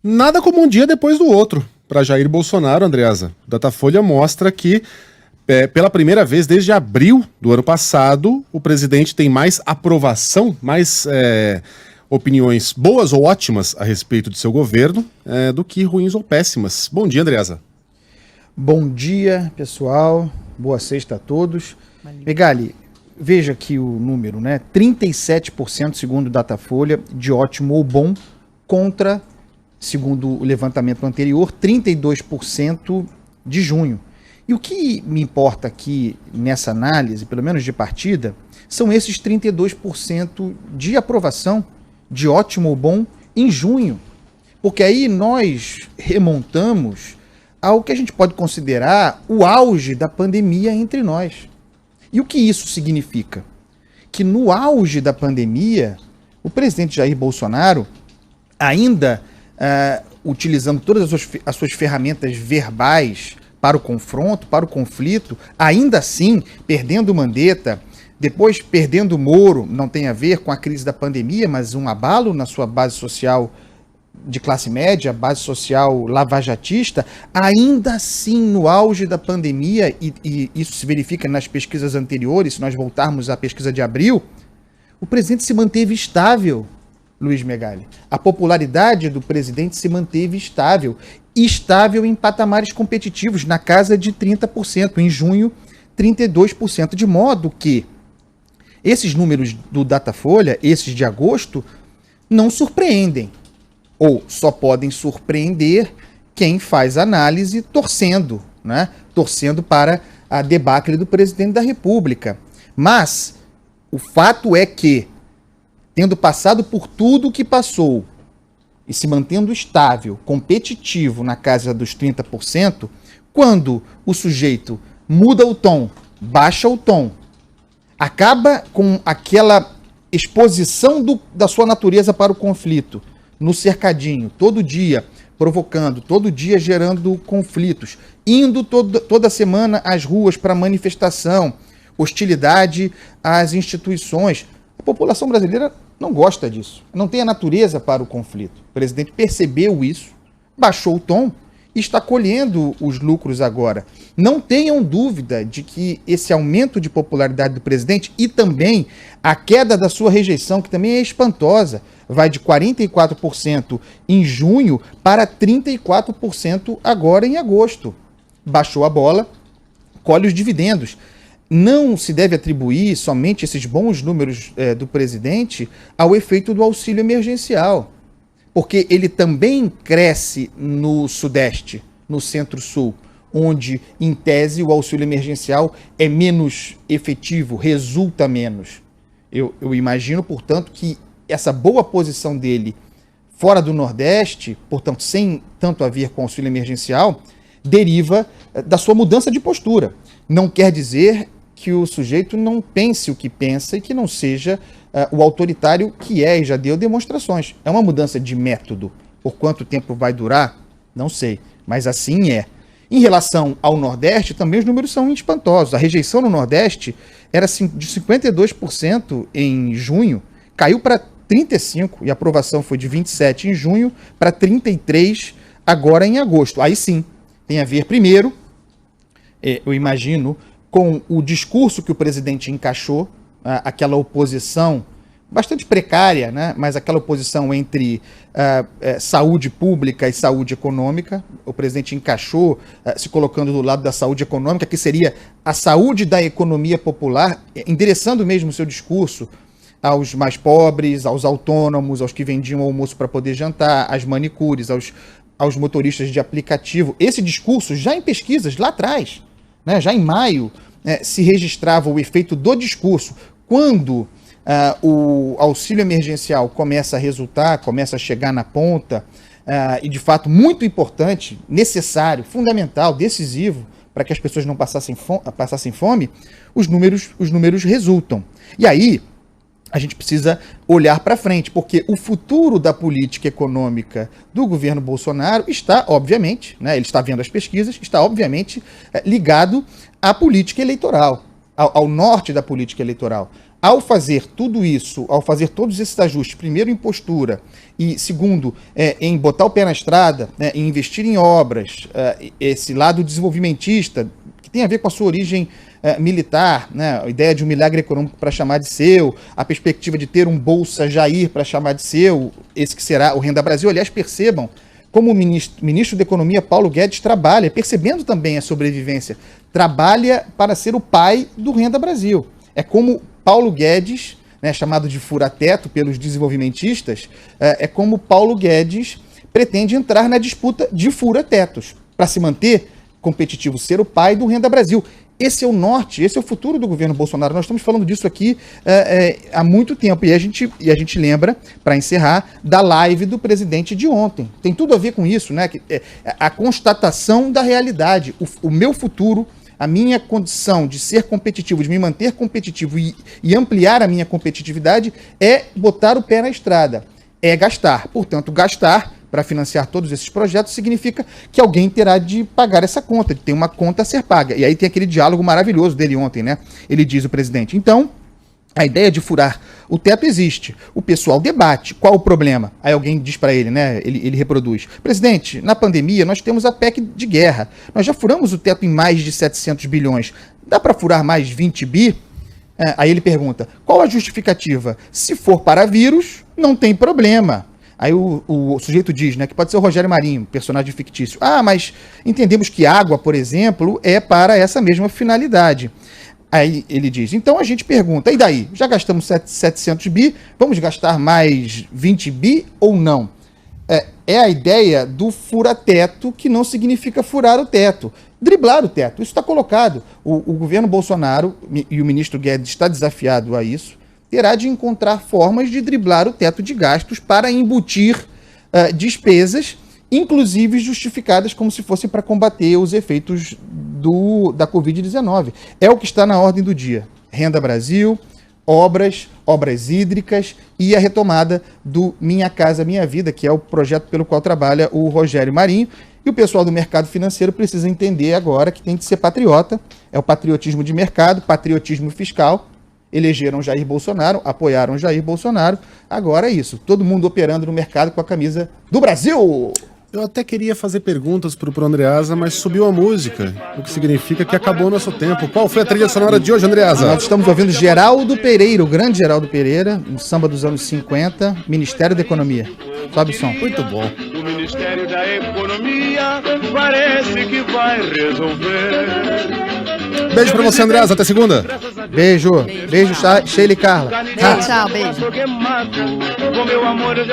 Nada como um dia depois do outro. Para Jair Bolsonaro, Andreasa, o Datafolha mostra que, pela primeira vez desde abril do ano passado, o presidente tem mais aprovação, mais opiniões boas ou ótimas a respeito de seu governo do que ruins ou péssimas. Bom dia, Andreasa. Bom dia, pessoal. Boa sexta a todos. Megali, veja aqui o número, né? 37% segundo o Datafolha de ótimo ou bom contra, segundo o levantamento anterior, 32% de junho. E o que me importa aqui nessa análise, pelo menos de partida, são esses 32% de aprovação de ótimo ou bom em junho. Porque aí nós remontamos ao que a gente pode considerar o auge da pandemia entre nós. E o que isso significa? Que no auge da pandemia, o presidente Jair Bolsonaro, ainda utilizando todas as suas ferramentas verbais para o confronto, para o conflito, ainda assim perdendo Mandetta, depois perdendo Moro, não tem a ver com a crise da pandemia, mas um abalo na sua base social de classe média, base social lavajatista, ainda assim no auge da pandemia, e isso se verifica nas pesquisas anteriores, se nós voltarmos à pesquisa de abril, o presidente se manteve estável, Luiz Megali. A popularidade do presidente se manteve estável em patamares competitivos, na casa de 30%, em junho 32%, de modo que esses números do Datafolha, esses de agosto, não surpreendem, ou só podem surpreender quem faz análise torcendo, né? Torcendo para a debacle do presidente da República. Mas o fato é que, tendo passado por tudo o que passou e se mantendo estável, competitivo na casa dos 30%, quando o sujeito muda o tom, baixa o tom, acaba com aquela exposição da sua natureza para o conflito, no cercadinho, todo dia provocando, todo dia gerando conflitos, indo toda semana às ruas para manifestação, hostilidade às instituições. A população brasileira não gosta disso, não tem a natureza para o conflito. O presidente percebeu isso, baixou o tom e está colhendo os lucros agora. Não tenham dúvida de que esse aumento de popularidade do presidente e também a queda da sua rejeição, que também é espantosa, vai de 44% em junho para 34% agora em agosto. Baixou a bola, colhe os dividendos. Não se deve atribuir somente esses bons números do presidente ao efeito do auxílio emergencial, porque ele também cresce no Sudeste, no Centro-Sul, onde, em tese, o auxílio emergencial é menos efetivo, resulta menos. Eu imagino, portanto, que essa boa posição dele fora do Nordeste, portanto, sem tanto a ver com o auxílio emergencial, deriva da sua mudança de postura. Não quer dizer que o sujeito não pense o que pensa e que não seja o autoritário que é e já deu demonstrações. É uma mudança de método. Por quanto tempo vai durar? Não sei, mas assim é. Em relação ao Nordeste, também os números são espantosos. A rejeição no Nordeste era de 52% em junho, caiu para 35%, e a aprovação foi de 27% em junho para 33% agora em agosto. Aí sim, tem a ver primeiro, eu imagino, com o discurso que o presidente encaixou, aquela oposição bastante precária, né? Mas aquela oposição entre saúde pública e saúde econômica. O presidente encaixou, se colocando do lado da saúde econômica, que seria a saúde da economia popular, endereçando mesmo o seu discurso aos mais pobres, aos autônomos, aos que vendiam almoço para poder jantar, às manicures, aos motoristas de aplicativo. Esse discurso, já em pesquisas lá atrás, né, já em maio, se registrava o efeito do discurso. Quando o auxílio emergencial começa a resultar, começa a chegar na ponta, e de fato muito importante, necessário, fundamental, decisivo, para que as pessoas não passassem fome, os números resultam. E aí a gente precisa olhar para frente, porque o futuro da política econômica do governo Bolsonaro está, obviamente, né, ele está vendo as pesquisas, está, obviamente, ligado à política eleitoral, ao norte da política eleitoral. Ao fazer tudo isso, ao fazer todos esses ajustes, primeiro em postura e segundo em botar o pé na estrada, né, em investir em obras, esse lado desenvolvimentista, que tem a ver com a sua origem militar, né, a ideia de um milagre econômico para chamar de seu, a perspectiva de ter um Bolsa Jair para chamar de seu, esse que será o Renda Brasil. Aliás, percebam como o ministro da Economia, Paulo Guedes, trabalha, percebendo também a sobrevivência, trabalha para ser o pai do Renda Brasil. É como Paulo Guedes, né, chamado de fura-teto pelos desenvolvimentistas, é como Paulo Guedes pretende entrar na disputa de fura-tetos, para se manter competitivo, ser o pai do Renda Brasil. Esse é o norte, esse é o futuro do governo Bolsonaro. Nós estamos falando disso aqui há muito tempo. E a gente lembra, para encerrar, da live do presidente de ontem. Tem tudo a ver com isso, né? A constatação da realidade. O meu futuro, a minha condição de ser competitivo, de me manter competitivo e ampliar a minha competitividade é botar o pé na estrada, é gastar. Portanto, gastar para financiar todos esses projetos significa que alguém terá de pagar essa conta, de ter uma conta a ser paga. E aí tem aquele diálogo maravilhoso dele ontem, né? Ele diz, o presidente, então, a ideia de furar o teto existe. O pessoal debate. Qual o problema? Aí alguém diz para ele, né? Ele reproduz. Presidente, na pandemia nós temos a PEC de guerra. Nós já furamos o teto em mais de 700 bilhões. Dá para furar mais 20 bi? Aí ele pergunta, qual a justificativa? Se for para vírus, não tem problema. Aí o sujeito diz, né, que pode ser o Rogério Marinho, personagem fictício. Ah, mas entendemos que água, por exemplo, é para essa mesma finalidade. Aí ele diz, então a gente pergunta, e daí? Já gastamos 700 bi, vamos gastar mais 20 bi ou não? É a ideia do fura-teto, que não significa furar o teto. Driblar o teto, isso está colocado. O governo Bolsonaro, e o ministro Guedes está desafiado a isso, terá de encontrar formas de driblar o teto de gastos para embutir despesas, inclusive justificadas como se fossem para combater os efeitos da Covid-19. É o que está na ordem do dia. Renda Brasil, obras hídricas e a retomada do Minha Casa Minha Vida, que é o projeto pelo qual trabalha o Rogério Marinho. E o pessoal do mercado financeiro precisa entender agora que tem que ser patriota. É o patriotismo de mercado, patriotismo fiscal. Elegeram Jair Bolsonaro, apoiaram Jair Bolsonaro. Agora é isso, todo mundo operando no mercado com a camisa do Brasil. Eu até queria fazer perguntas pro Andreasa, mas subiu a música, o que significa que acabou o nosso tempo. Qual foi a trilha sonora de hoje, Andreasa? Nós estamos ouvindo Geraldo Pereira, o grande Geraldo Pereira, um samba dos anos 50, Ministério da Economia. Sobe o som. Muito bom. O Ministério da Economia parece que vai resolver. Beijo pra você, Andreasa. Até segunda. Beijo, Sheila e Carla. Tchau, beijo.